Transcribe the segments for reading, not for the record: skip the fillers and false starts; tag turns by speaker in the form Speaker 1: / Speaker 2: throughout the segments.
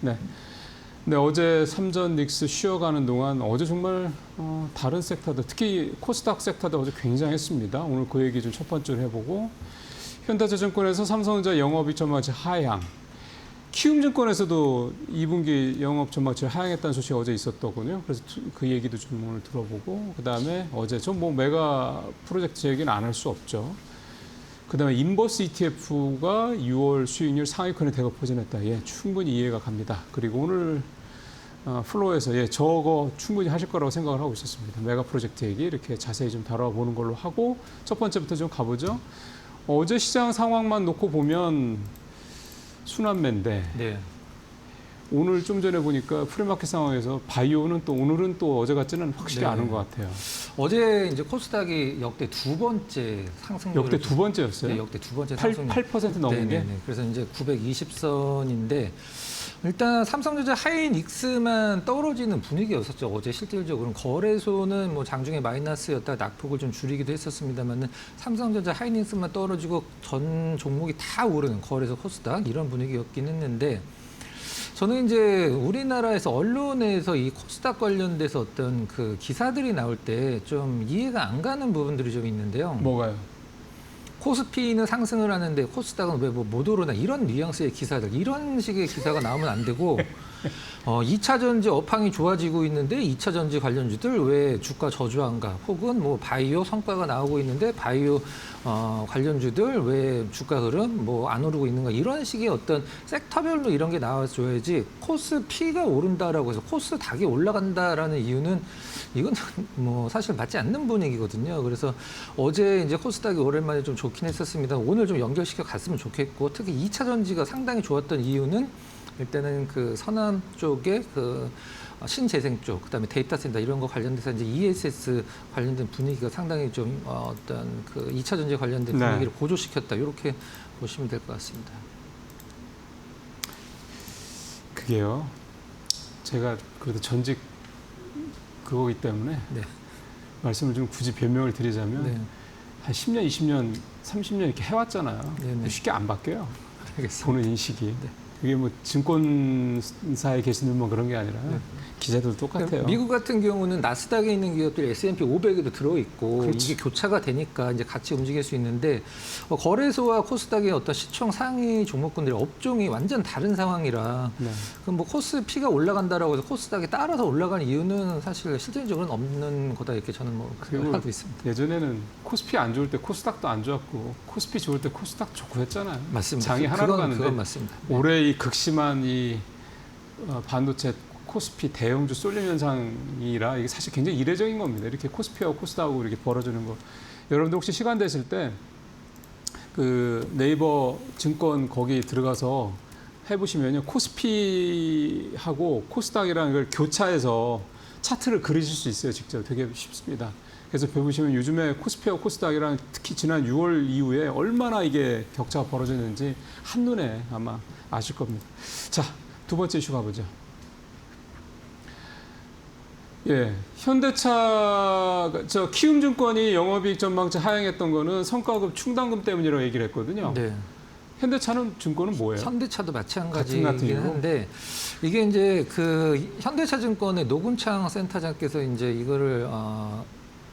Speaker 1: 네. 네, 어제 삼전 닉스 쉬어가는 동안 어제 정말 다른 섹터들, 특히 코스닥 섹터도 어제 굉장했습니다. 오늘 그 얘기 좀 첫 번째로 해보고, 현대차증권에서 삼성전자 영업이익 전망치 하향, 키움증권에서도 2분기 영업 전망치 하향했다는 소식이 어제 있었더군요. 그래서 그 얘기도 좀 오늘 들어보고, 그 다음에 어제 좀 뭐 메가 프로젝트 얘기는 안 할 수 없죠. 그 다음에 인버스 ETF가 6월 수익률 상위권에 대거 포진했다. 예, 충분히 이해가 갑니다. 그리고 오늘 플로어에서 예, 저거 충분히 하실 거라고 생각을 하고 있었습니다. 메가 프로젝트 얘기 이렇게 자세히 좀 다뤄보는 걸로 하고 첫 번째부터 좀 가보죠. 어제 시장 상황만 놓고 보면 순환매인데
Speaker 2: 네.
Speaker 1: 오늘 좀 전에 보니까 프리마켓 상황에서 바이오는 또 오늘은 또 어제 같지는 확실히
Speaker 2: 네.
Speaker 1: 않은 것 같아요.
Speaker 2: 어제 이제 코스닥이 역대 두 번째 상승률.
Speaker 1: 역대 두 번째였어요?
Speaker 2: 네, 역대 두 번째
Speaker 1: 8%
Speaker 2: 상승률.
Speaker 1: 넘은 게?
Speaker 2: 네네네. 그래서 이제 920선인데 일단 삼성전자 하이닉스만 떨어지는 분위기였었죠. 어제 실질적으로는 거래소는 뭐 장중에 마이너스였다 낙폭을 좀 줄이기도 했었습니다만은 삼성전자 하이닉스만 떨어지고 전 종목이 다 오르는 거래소 코스닥 이런 분위기였긴 했는데. 저는 이제 우리나라에서 언론에서 이 코스닥 관련돼서 어떤 그 기사들이 나올 때 좀 이해가 안 가는 부분들이 좀 있는데요.
Speaker 1: 뭐가요?
Speaker 2: 코스피는 상승을 하는데 코스닥은 왜 뭐 못 오르나 이런 뉘앙스의 기사들, 이런 식의 기사가 나오면 안 되고 2차 전지 업황이 좋아지고 있는데 2차 전지 관련주들 왜 주가 저조한가, 혹은 뭐 바이오 성과가 나오고 있는데 바이오 관련주들 왜 주가 흐름 뭐 안 오르고 있는가, 이런 식의 어떤 섹터별로 이런 게 나와줘야지 코스피가 오른다라고 해서 코스닥이 올라간다라는 이유는 이건 뭐 사실 맞지 않는 분위기거든요. 그래서 어제 이제 코스닥이 오랜만에 좀 좋긴 했었습니다. 오늘 좀 연결시켜 갔으면 좋겠고, 특히 2차 전지가 상당히 좋았던 이유는 일단은 그 서남 쪽에 그 신재생 쪽, 그다음에 데이터 센터 이런 거 관련돼서 이제 ESS 관련된 분위기가 상당히 좀 어떤 그 2차 전지 관련된 분위기를 고조시켰다. 이렇게 보시면 될 것 같습니다.
Speaker 1: 그게요. 제가 그래도 전직 그거기 때문에
Speaker 2: 네.
Speaker 1: 말씀을 좀 굳이 변명을 드리자면
Speaker 2: 네.
Speaker 1: 한 10년, 20년, 30년 이렇게 해왔잖아요.
Speaker 2: 네네.
Speaker 1: 쉽게 안 바뀌어요.
Speaker 2: 알겠습니다.
Speaker 1: 보는 인식이. 그게 뭐 증권사에 계신 분만 그런 게 아니라 기자들도 똑같아요.
Speaker 2: 미국 같은 경우는 나스닥에 있는 기업들이 S&P 500에도 들어있고
Speaker 1: 그렇지.
Speaker 2: 이게 교차가 되니까 이제 같이 움직일 수 있는데 거래소와 코스닥의 어떤 시총 상위 종목군들의 업종이 완전 다른 상황이라
Speaker 1: 네.
Speaker 2: 그럼 뭐 코스피가 올라간다라고 해서 코스닥이 따라서 올라가는 이유는 사실 실질적으로는 없는 거다 이렇게 저는 뭐
Speaker 1: 그리고
Speaker 2: 하고 있습니다.
Speaker 1: 예전에는 코스피 안 좋을 때 코스닥도 안 좋았고 코스피 좋을 때 코스닥 좋고 했잖아요.
Speaker 2: 맞습니다.
Speaker 1: 장이 하나로 가는데
Speaker 2: 그건 맞습니다.
Speaker 1: 올해 이 극심한 이 반도체 코스피 대형주 쏠림 현상이라 이게 사실 굉장히 이례적인 겁니다. 이렇게 코스피하고 코스닥하고 이렇게 벌어지는 거. 여러분들 혹시 시간 되실 때 그 네이버 증권 거기 들어가서 해보시면요, 코스피하고 코스닥이라는 걸 교차해서 차트를 그리실 수 있어요. 직접 되게 쉽습니다. 그래서 배우시면 요즘에 코스피와 코스닥이랑 특히 지난 6월 이후에 얼마나 이게 격차가 벌어졌는지 한눈에 아마 아실 겁니다. 자, 두 번째 이슈 가보죠. 예, 현대차, 키움증권이 영업이익 전망치 하향했던 거는 성과급 충당금 때문이라고 얘기를 했거든요.
Speaker 2: 네.
Speaker 1: 현대차는 증권은 뭐예요?
Speaker 2: 현대차도
Speaker 1: 같은
Speaker 2: 마찬가지긴
Speaker 1: 이유로?
Speaker 2: 한데 이게 이제 그 현대차증권의 노근창 센터장께서 이제 이거를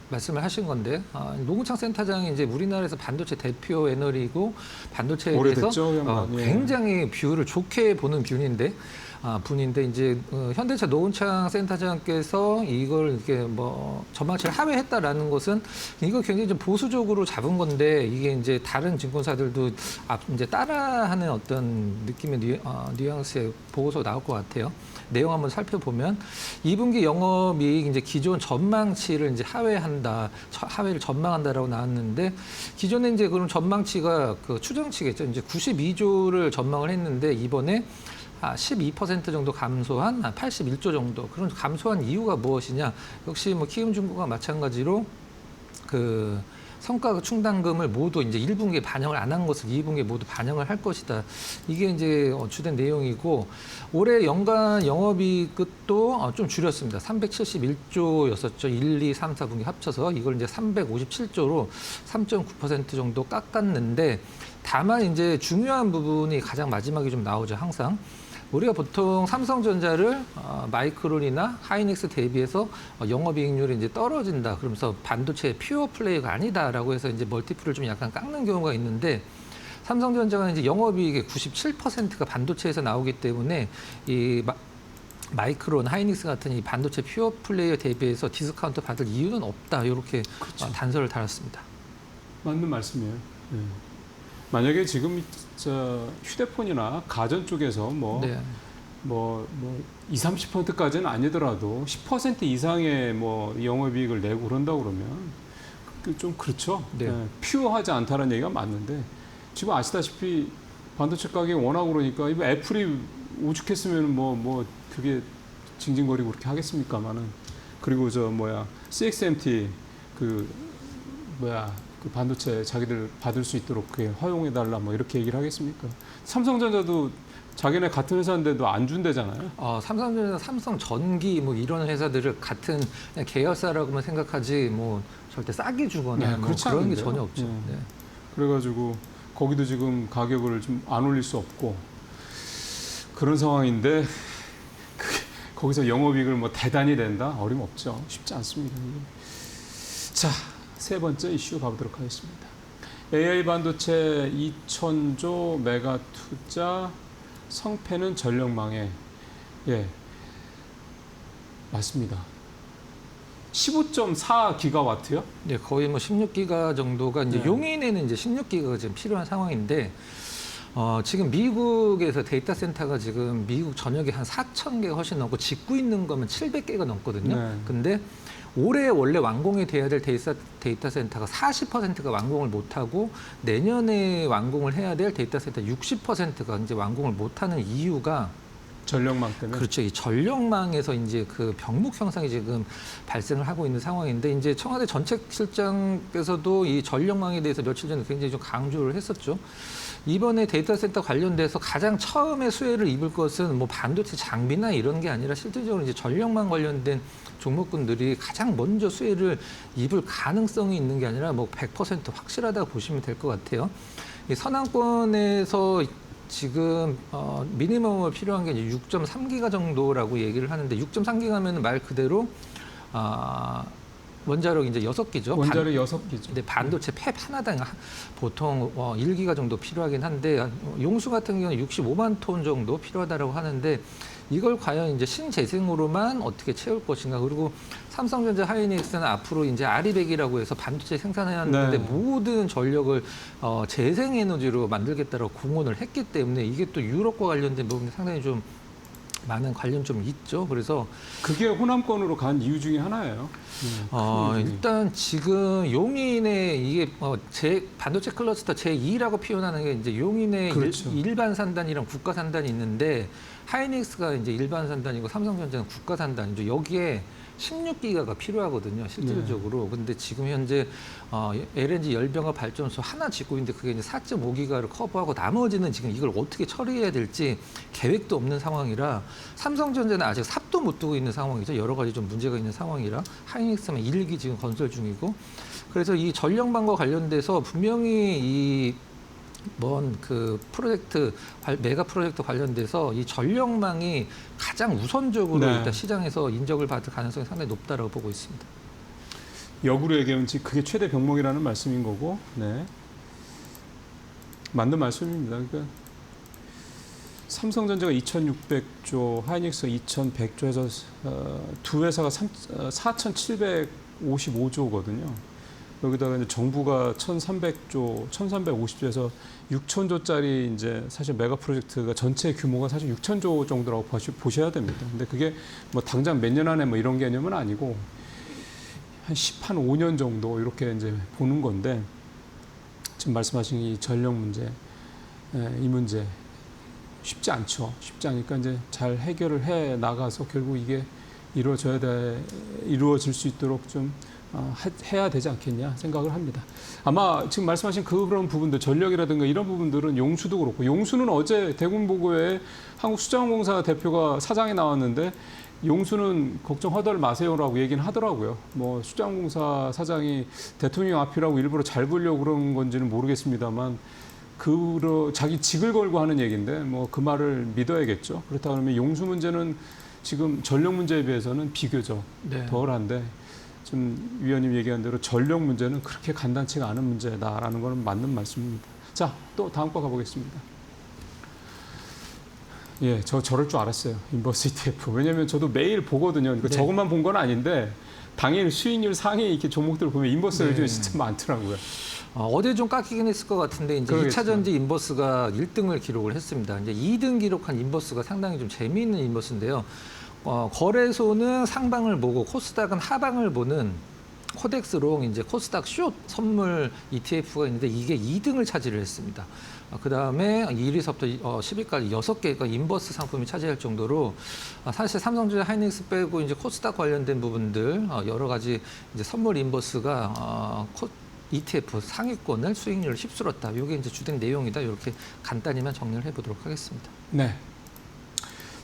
Speaker 2: 말씀을 하신 건데 노근창 센터장이 이제 우리나라에서 반도체 대표 애널이고 반도체에 대해서
Speaker 1: 오래됐죠, 예.
Speaker 2: 굉장히 뷰를 좋게 보는 분인데 이제 현대차 노은창 센터장께서 이걸 이렇게 뭐 전망치를 하회했다라는 것은 이거 굉장히 좀 보수적으로 잡은 건데 이게 이제 다른 증권사들도 이제 따라하는 어떤 느낌의 뉘앙스의 보고서 나올 것 같아요. 내용 한번 살펴보면 2분기 영업이익 이제 기존 전망치를 이제 하회를 전망한다라고 나왔는데 기존에 이제 그럼 전망치가 그 추정치겠죠. 이제 92조를 전망을 했는데 이번에 12% 정도 감소한 81조 정도. 그런 감소한 이유가 무엇이냐? 역시 뭐 키움증권과 마찬가지로 그 성과 충당금을 모두 이제 1분기에 반영을 안 한 것을 2분기에 모두 반영을 할 것이다. 이게 이제 주된 내용이고 올해 연간 영업이익도 좀 줄였습니다. 371조였었죠. 1, 2, 3, 4분기 합쳐서 이걸 이제 357조로 3.9% 정도 깎았는데 다만 이제 중요한 부분이 가장 마지막에 좀 나오죠. 항상 우리가 보통 삼성전자를 마이크론이나 하이닉스 대비해서 영업이익률이 이제 떨어진다. 그러면서 반도체 퓨어 플레이가 아니다라고 해서 이제 멀티플을 좀 약간 깎는 경우가 있는데 삼성전자가 이제 영업이익의 97%가 반도체에서 나오기 때문에 이 마이크론, 하이닉스 같은 이 반도체 퓨어 플레이어 대비해서 디스카운트 받을 이유는 없다. 이렇게
Speaker 1: 그렇죠.
Speaker 2: 단서를 달았습니다.
Speaker 1: 맞는 말씀이에요. 네. 만약에 지금 휴대폰이나 가전 쪽에서
Speaker 2: 네.
Speaker 1: 20, 30%까지는 아니더라도 10% 이상의 뭐 영업이익을 내고 그런다고 그러면 좀 그렇죠.
Speaker 2: 네.
Speaker 1: 퓨어하지 않다는 얘기가 맞는데 지금 아시다시피 반도체 가격이 워낙 그러니까 이거 애플이 오죽했으면 뭐 그게 징징거리고 그렇게 하겠습니까만은 그리고 CXMT 그 반도체 자기들 받을 수 있도록 그게 허용해달라 뭐 이렇게 얘기를 하겠습니까? 삼성전자도 자기네 같은 회사인데도 안 준대잖아요.
Speaker 2: 삼성전자, 삼성전기 뭐 이런 회사들을 같은 그냥 계열사라고만 생각하지 뭐 절대 싸게 주거나 뭐
Speaker 1: 그렇지
Speaker 2: 그런 게
Speaker 1: 않은데요.
Speaker 2: 전혀 없죠. 네.
Speaker 1: 그래가지고 거기도 지금 가격을 좀 안 올릴 수 없고 그런 상황인데 거기서 영업이익을 뭐 대단히 낸다? 어림없죠. 쉽지 않습니다. 자, 세 번째 이슈 가보도록 하겠습니다. AI 반도체 2,000조 메가 투자 성패는 전력망에. 예, 맞습니다. 15.4 기가와트요?
Speaker 2: 네, 거의 뭐 16기가 정도가 이제
Speaker 1: 네.
Speaker 2: 용인에는 이제 16기가가 지금 필요한 상황인데 지금 미국에서 데이터 센터가 지금 미국 전역에 한 4,000개가 훨씬 넘고 짓고 있는 거면 700개가 넘거든요.
Speaker 1: 네.
Speaker 2: 근데 올해 원래 완공이 돼야 될 데이터 센터가 40%가 완공을 못하고 내년에 완공을 해야 될 데이터 센터 60%가 이제 완공을 못하는 이유가
Speaker 1: 전력망 때문에.
Speaker 2: 그렇죠. 이 전력망에서 이제 그 병목 현상이 지금 발생을 하고 있는 상황인데 이제 청와대 전책실장께서도 이 전력망에 대해서 며칠 전에 굉장히 좀 강조를 했었죠. 이번에 데이터 센터 관련돼서 가장 처음에 수혜를 입을 것은 뭐 반도체 장비나 이런 게 아니라 실질적으로 이제 전력망 관련된 종목군들이 가장 먼저 수혜를 입을 가능성이 있는 게 아니라 뭐 100% 확실하다고 보시면 될 것 같아요. 이 서남권에서 지금 미니멈으로 필요한 게 이제 6.3기가 정도라고 얘기를 하는데 6.3기가면 말 그대로 원자력 이제 6기죠.
Speaker 1: 원자력 6기죠.
Speaker 2: 근데 반도체 팹 하나당 보통 1기가 정도 필요하긴 한데 용수 같은 경우는 65만 톤 정도 필요하다고 하는데 이걸 과연 이제 신재생으로만 어떻게 채울 것인가. 그리고 삼성전자 하이닉스는 앞으로 이제 아리백이라고 해서 반도체 생산하는데
Speaker 1: 네.
Speaker 2: 모든 전력을 재생에너지로 만들겠다고 공언을 했기 때문에 이게 또 유럽과 관련된 부분이 상당히 좀 많은 관련 좀 있죠. 그래서
Speaker 1: 그게 호남권으로 간 이유 중에 하나예요.
Speaker 2: 일단 지금 용인의 이게 반도체 클러스터 제2라고 표현하는 게 이제 용인의
Speaker 1: 그렇죠.
Speaker 2: 일반 산단이랑 국가 산단이 있는데 하이닉스가 이제 일반 산단이고 삼성전자는 국가 산단이죠. 여기에 16기가가 필요하거든요, 실질적으로. 근데 지금 현재 LNG 열병합 발전소 하나 짓고 있는데 그게 이제 4.5기가를 커버하고 나머지는 지금 이걸 어떻게 처리해야 될지 계획도 없는 상황이라 삼성전자는 아직 삽도 못 두고 있는 상황이죠. 여러 가지 좀 문제가 있는 상황이라 하이닉스는 1기 지금 건설 중이고 그래서 이 전력망과 관련돼서 분명히 이 그 프로젝트 메가 프로젝트 관련돼서 이 전력망이 가장 우선적으로
Speaker 1: 네.
Speaker 2: 일단 시장에서 인정을 받을 가능성이 상당히 높다라고 보고 있습니다.
Speaker 1: 역으로 얘기하면 그게 최대 병목이라는 말씀인 거고, 네. 맞는 말씀입니다. 그러니까 삼성전자가 2,600조, 하이닉스가 2,100조에서 두 회사가 4,755조거든요. 여기다가 이제 정부가 1,300조, 1,350조에서 6,000조짜리 이제 사실 메가 프로젝트가 전체 규모가 사실 6,000조 정도라고 보셔야 됩니다. 근데 그게 뭐 당장 몇 년 안에 뭐 이런 개념은 아니고 한 5년 정도 이렇게 이제 보는 건데 지금 말씀하신 이 전력 문제, 이 문제 쉽지 않죠. 쉽지 않으니까 이제 잘 해결을 해 나가서 결국 이게 이루어질 수 있도록 좀 해야 되지 않겠냐 생각을 합니다. 아마 지금 말씀하신 그런 부분들, 전력이라든가 이런 부분들은 용수도 그렇고, 용수는 어제 대군보고에 한국수자원공사 대표가 사장이 나왔는데 용수는 걱정하들 마세요라고 얘기는 하더라고요. 뭐 수자원공사 사장이 대통령 앞이라고 일부러 잘 보려고 그런 건지는 모르겠습니다만 자기 직을 걸고 하는 얘기인데 뭐 그 말을 믿어야겠죠. 그렇다 그러면 용수 문제는 지금 전력 문제에 비해서는 비교적
Speaker 2: 네.
Speaker 1: 덜한데 좀 위원님 얘기한 대로 전력 문제는 그렇게 간단치가 않은 문제다라는 거는 맞는 말씀입니다. 자, 또 다음 거 가보겠습니다. 예, 저럴 줄 알았어요. 인버스 ETF. 왜냐면 저도 매일 보거든요. 그러니까
Speaker 2: 네.
Speaker 1: 저것만 본 건 아닌데 당일 수익률 상위 이렇게 종목들을 보면 인버스가
Speaker 2: 네.
Speaker 1: 요즘에 진짜 많더라고요.
Speaker 2: 어제 좀 깎이긴 했을 것 같은데 이제
Speaker 1: 그러겠죠.
Speaker 2: 2차 전지 인버스가 1등을 기록을 했습니다. 이제 2등 기록한 인버스가 상당히 좀 재미있는 인버스인데요. 거래소는 상방을 보고 코스닥은 하방을 보는 코덱스롱 이제 코스닥 숏 선물 ETF가 있는데 이게 2등을 차지를 했습니다. 그 다음에 1위서부터 10위까지 6개가 인버스 상품이 차지할 정도로 사실 삼성전자 하이닉스 빼고 이제 코스닥 관련된 부분들 여러 가지 이제 선물 인버스가 ETF 상위권을 수익률을 휩쓸었다. 이게 이제 주된 내용이다. 이렇게 간단히만 정리를 해보도록 하겠습니다.
Speaker 1: 네.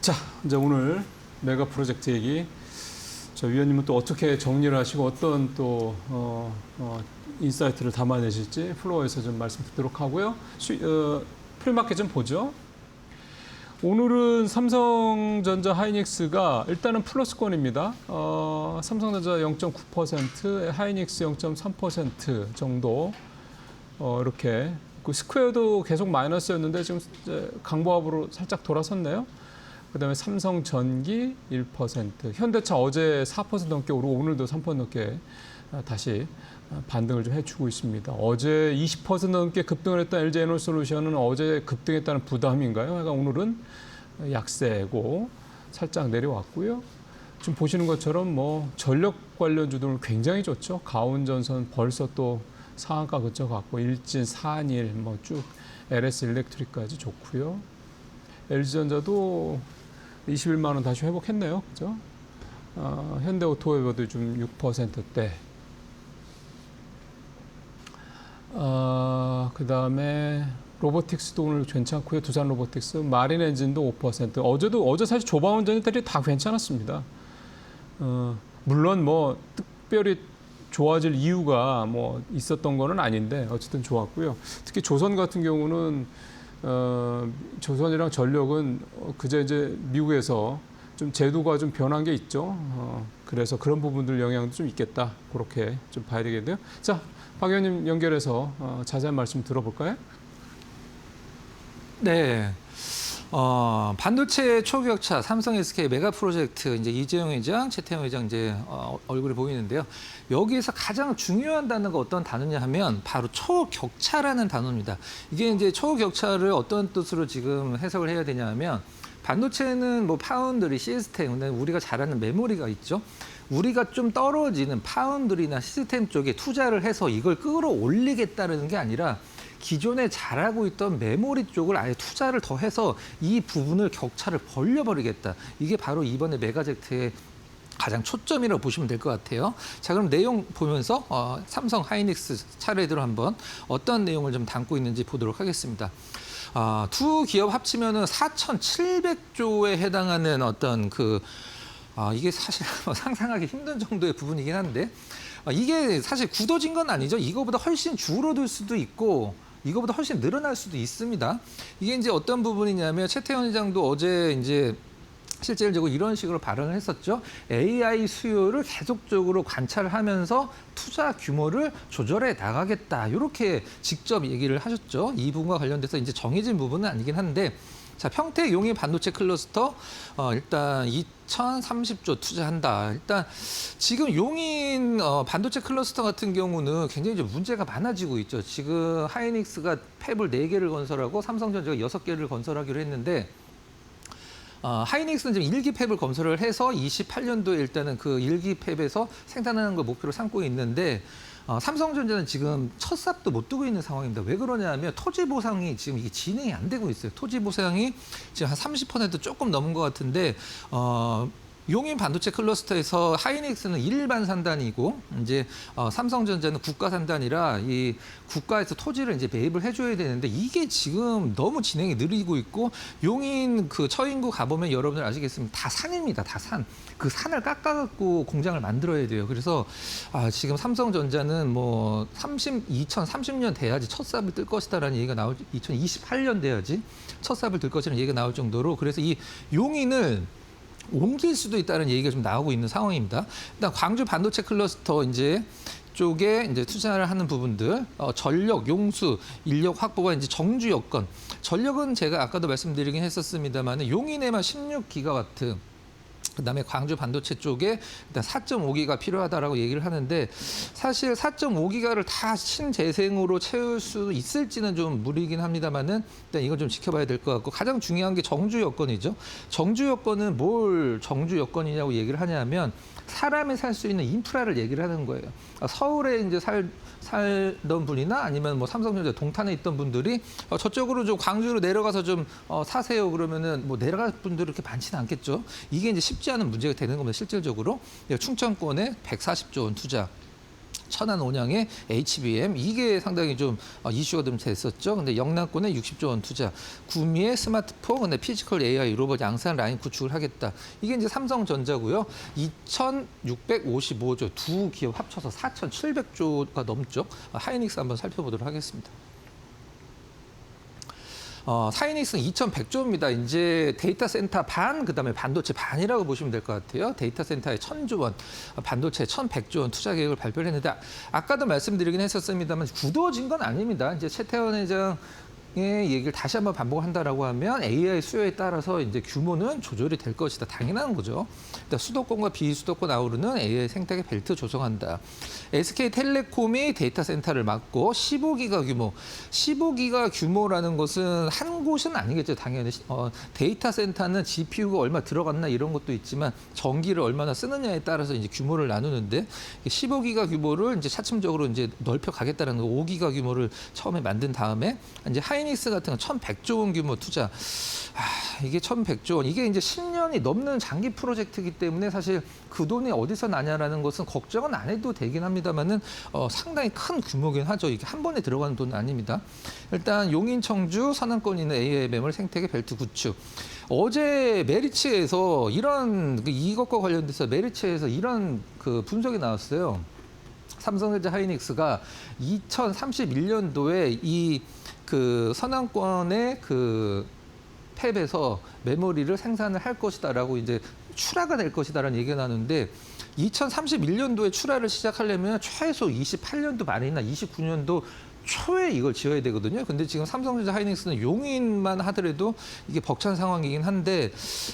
Speaker 1: 자, 이제 오늘 메가 프로젝트 얘기. 저 위원님은 또 어떻게 정리를 하시고 어떤 또 인사이트를 담아내실지 플로어에서 좀 말씀 듣도록 하고요. 프리마켓 좀 보죠. 오늘은 삼성전자 하이닉스가 일단은 플러스권입니다. 삼성전자 0.9%, 하이닉스 0.3% 정도 이렇게. 그 스퀘어도 계속 마이너스였는데 지금 이제 강보합으로 살짝 돌아섰네요. 그다음에 삼성전기 1%, 현대차 어제 4% 넘게 오르고 오늘도 3% 넘게 다시 반등을 좀 해주고 있습니다. 어제 20% 넘게 급등을 했던 LG에너솔루션은 어제 급등했다는 부담인가요? 그러니까 오늘은 약세고 살짝 내려왔고요. 지금 보시는 것처럼 뭐 전력 관련주들은 굉장히 좋죠. 가온전선 벌써 또 상한가 그쳐갔고 일진, 산일, 뭐 쭉 LS 일렉트릭까지 좋고요. LG전자도 21만 원 다시 회복했네요. 그죠? 현대오토웨버도 좀 6%대. 그다음에 로보틱스도 오늘 괜찮고요. 두산 로보틱스, 마린 엔진도 5%. 어제 사실 조바운 전자들이 다 괜찮았습니다. 물론 뭐 특별히 좋아질 이유가 뭐 있었던 거는 아닌데 어쨌든 좋았고요. 특히 조선 같은 경우는 조선이랑 전력은 그제 이제 미국에서 좀 제도가 좀 변한 게 있죠. 그래서 그런 부분들 영향도 좀 있겠다. 그렇게 좀 봐야 되겠네요. 자, 박 의원님 연결해서 자세한 말씀 들어볼까요?
Speaker 2: 네. 반도체 초격차 삼성 SK 메가 프로젝트 이제 이재용 회장, 최태형 회장 이제 얼굴이 보이는데요. 여기에서 가장 중요한 단어가 어떤 단어냐 하면 바로 초격차라는 단어입니다. 이게 이제 초격차를 어떤 뜻으로 지금 해석을 해야 되냐면 반도체는 뭐 파운드리, 시스템, 근데 우리가 잘 아는 메모리가 있죠. 우리가 좀 떨어지는 파운드리나 시스템 쪽에 투자를 해서 이걸 끌어올리겠다는 게 아니라 기존에 잘하고 있던 메모리 쪽을 아예 투자를 더 해서 이 부분을 격차를 벌려버리겠다. 이게 바로 이번에 메가젝트의 가장 초점이라고 보시면 될 것 같아요. 자, 그럼 내용 보면서 삼성 하이닉스 차례대로 한번 어떤 내용을 좀 담고 있는지 보도록 하겠습니다. 두 기업 합치면은 4,700조에 해당하는 어떤 이게 사실 상상하기 힘든 정도의 부분이긴 한데 이게 사실 굳어진 건 아니죠. 이거보다 훨씬 줄어들 수도 있고 이거보다 훨씬 늘어날 수도 있습니다. 이게 이제 어떤 부분이냐면 최태원 회장도 어제 이제 실질적으로 이런 식으로 발언을 했었죠. AI 수요를 계속적으로 관찰하면서 투자 규모를 조절해 나가겠다. 이렇게 직접 얘기를 하셨죠. 이 부분과 관련돼서 이제 정해진 부분은 아니긴 한데 자, 평택 용인 반도체 클러스터 일단 2,030조 투자한다. 일단 지금 용인 반도체 클러스터 같은 경우는 굉장히 좀 문제가 많아지고 있죠. 지금 하이닉스가 팹을 4개를 건설하고 삼성전자가 6개를 건설하기로 했는데 하이닉스는 지금 1기 팹을 건설을 해서 28년도에 일단은 그 1기 팹에서 생산하는 걸 목표로 삼고 있는데 삼성전자는 지금 첫 삽도 못 두고 있는 상황입니다. 왜 그러냐면 토지 보상이 지금 이게 진행이 안 되고 있어요. 토지 보상이 지금 한 30% 조금 넘은 것 같은데 용인 반도체 클러스터에서 하이닉스는 일반 산단이고 이제 삼성전자는 국가 산단이라 이 국가에서 토지를 이제 매입을 해줘야 되는데 이게 지금 너무 진행이 느리고 있고 용인 그 처인구 가보면 여러분들 아시겠습니다. 다 산입니다. 다 산. 그 산을 깎아갖고 공장을 만들어야 돼요. 그래서 지금 삼성전자는 뭐 2030년 돼야지 첫 삽을 뜰 것이다라는 얘기가 나올 2028년 돼야지 첫 삽을 뜰 것이라는 얘기가 나올 정도로 그래서 이 용인을 옮길 수도 있다는 얘기가 좀 나오고 있는 상황입니다. 일단 광주 반도체 클러스터 이제 쪽에 이제 투자를 하는 부분들, 전력, 용수, 인력 확보가 이제 정주 여건. 전력은 제가 아까도 말씀드리긴 했었습니다만 용인에만 16기가와트. 그다음에 광주 반도체 쪽에 일단 4.5기가 필요하다라고 얘기를 하는데 사실 4.5기가를 다 신재생으로 채울 수 있을지는 좀 무리긴 합니다만은 일단 이건 좀 지켜봐야 될 것 같고 가장 중요한 게 정주 여건이죠. 정주 여건은 뭘 정주 여건이냐고 얘기를 하냐면 사람이 살 수 있는 인프라를 얘기를 하는 거예요. 서울에 이제 살던 분이나 아니면 뭐 삼성전자 동탄에 있던 분들이 저쪽으로 좀 광주로 내려가서 좀 사세요 그러면은 뭐 내려갈 분들이 그렇게 많지는 않겠죠. 이게 이제 쉽지 않은 문제가 되는 겁니다. 실질적으로 충청권에 140조 원 투자. 천안 온양의 HBM 이게 상당히 좀 이슈가 좀 됐었죠. 근데 영남권에 60조 원 투자, 구미의 스마트폰, 근데 피지컬 AI 로봇 양산 라인 구축을 하겠다. 이게 이제 삼성전자고요. 2,655조 두 기업 합쳐서 4,700조가 넘죠. 하이닉스 한번 살펴보도록 하겠습니다. 하이닉스는 2,100조입니다. 이제 데이터 센터 반, 그다음에 반도체 반이라고 보시면 될 것 같아요. 데이터 센터에 1,000조 원, 반도체에 1,100조 원 투자 계획을 발표를 했는데 아까도 말씀드리긴 했었습니다만 굳어진 건 아닙니다. 이제 최태원 회장 얘기를 다시 한번 반복한다라고 하면 AI 수요에 따라서 이제 규모는 조절이 될 것이다. 당연한 거죠. 일단 수도권과 비수도권 아우르는 AI 생태계 벨트 조성한다. SK텔레콤이 데이터 센터를 맡고 15기가 규모. 15기가 규모라는 것은 한 곳은 아니겠죠. 당연히 데이터 센터는 GPU가 얼마 들어갔나 이런 것도 있지만 전기를 얼마나 쓰느냐에 따라서 이제 규모를 나누는데 15기가 규모를 이제 차츰적으로 이제 넓혀 가겠다는 거. 5기가 규모를 처음에 만든 다음에 이제 하이닉스 같은 건 1,100조 원 규모 투자. 이게 1,100조 원. 이게 이제 10년이 넘는 장기 프로젝트이기 때문에 사실 그 돈이 어디서 나냐라는 것은 걱정은 안 해도 되긴 합니다만은 상당히 큰 규모긴 하죠. 이게 한 번에 들어가는 돈은 아닙니다. 일단 용인, 청주, 서남권에 있는 AI 매물 생태계 벨트 구축. 어제 메리츠에서 이것과 관련돼서 메리츠에서 이런 그 분석이 나왔어요. 삼성전자 하이닉스가 2031년도에 이 그 서남권의 그 팹에서 메모리를 생산을 할 것이다라고 이제 출하가 될 것이다라는 얘기가 나는데 2031년도에 출하를 시작하려면 최소 28년도 말이나 29년도 초에 이걸 지어야 되거든요. 근데 지금 삼성전자 하이닉스는 용인만 하더라도 이게 벅찬 상황이긴 한데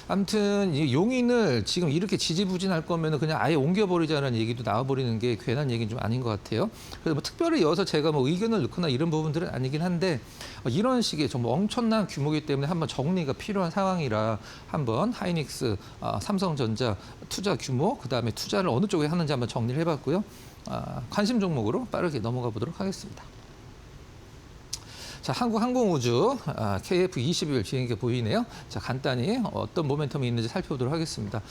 Speaker 2: 아무튼 이 용인을 지금 이렇게 지지부진할 거면 그냥 아예 옮겨버리자는 얘기도 나와버리는 게 괜한 얘기는 좀 아닌 것 같아요. 그래서 뭐 특별히 이어서 제가 뭐 의견을 넣거나 이런 부분들은 아니긴 한데 이런 식의 정말 엄청난 규모이기 때문에 한번 정리가 필요한 상황이라 한번 하이닉스, 삼성전자 투자 규모, 그다음에 투자를 어느 쪽에 하는지 한번 정리를 해봤고요. 관심 종목으로 빠르게 넘어가 보도록 하겠습니다. 자, 한국항공우주 KF21 비행기가 보이네요. 자, 간단히 어떤 모멘텀이 있는지 살펴보도록 하겠습니다.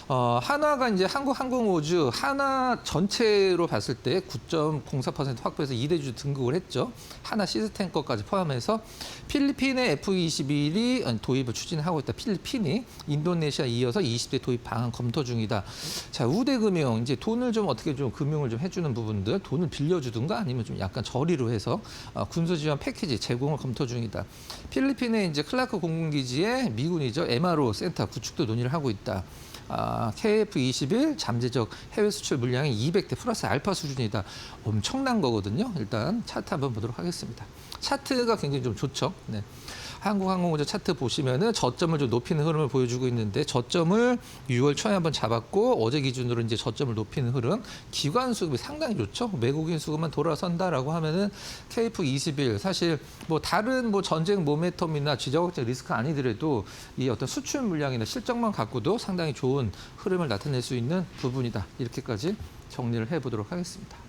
Speaker 2: 한화가 이제 한국항공우주 한화 전체로 봤을 때 9.04% 확보해서 2대주 등극을 했죠. 한화 시스템 것까지 포함해서 필리핀의 F21이 도입을 추진하고 있다. 필리핀이 인도네시아 이어서 20대 도입 방안 검토 중이다. 자, 우대금융 이제 돈을 좀 어떻게 좀 금융을 좀 해주는 부분들, 돈을 빌려주든가 아니면 좀 약간 저리로 해서 군수 지원 패키지 제공을 검토 중이다. 필리핀의 이제 클라크 공군기지에 미군이죠. MRO 센터 구축도 논의를 하고 있다. KF21 잠재적 해외 수출 물량이 200대 플러스 알파 수준이다. 엄청난 거거든요. 일단 차트 한번 보도록 하겠습니다. 차트가 굉장히 좀 좋죠. 네. 한국항공우주 차트 보시면은 저점을 좀 높이는 흐름을 보여주고 있는데 저점을 6월 초에 한번 잡았고 어제 기준으로 이제 저점을 높이는 흐름, 기관 수급이 상당히 좋죠. 외국인 수급만 돌아선다라고 하면은 KF21 사실 뭐 다른 뭐 전쟁 모멘텀이나 지정학적 리스크 아니더라도 이 어떤 수출 물량이나 실적만 갖고도 상당히 좋은 흐름을 나타낼 수 있는 부분이다. 이렇게까지 정리를 해보도록 하겠습니다.